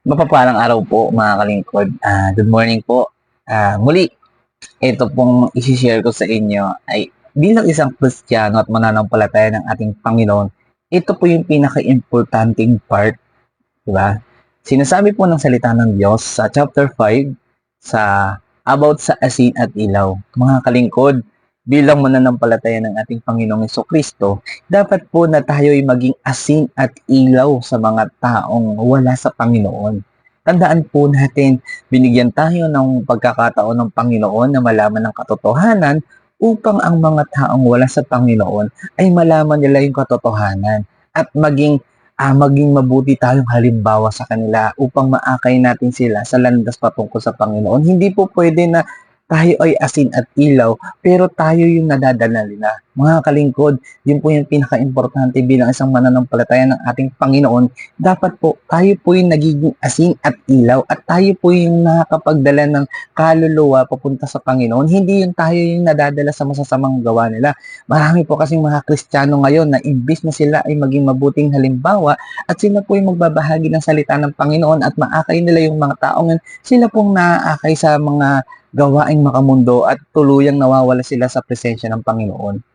Mapapalang araw po mga kalingkod. Good morning po. Muli, ito pong isi-share ko sa inyo ay bilang isang Kristiyano at mananampalataya ng ating Panginoon, ito po yung pinaka-importanting part, di ba? Sinasabi po ng salita ng Diyos sa chapter 5 sa about sa asin at ilaw. Mga kalingkod, bilang mananampalataya ng ating Panginoong Kristo, dapat po na tayo ay maging asin at ilaw sa mga taong wala sa Panginoon. Tandaan po natin, binigyan tayo ng pagkakataon ng Panginoon na malaman ng katotohanan upang ang mga taong wala sa Panginoon ay malaman nila yung katotohanan at maging mabuti tayong halimbawa sa kanila upang maakay natin sila sa landas patungkol sa Panginoon. Hindi po pwede na tayo ay asin at ilaw, pero tayo yung nadadala nila. Mga kalingkod, yun po yung pinaka-importante bilang isang mananampalataya ng ating Panginoon. Dapat po, tayo po yung nagiging asin at ilaw at tayo po yung nakakapagdala ng kaluluwa papunta sa Panginoon. Hindi yung tayo yung nadadala sa masasamang gawa nila. Marami po kasing mga Kristiyano ngayon na imbis na sila ay maging mabuting halimbawa at sila po yung magbabahagi ng salita ng Panginoon at maakay nila yung mga taong yun, sila pong naaakay sa mga gawaing makamundo at tuluyang nawawala sila sa presensya ng Panginoon.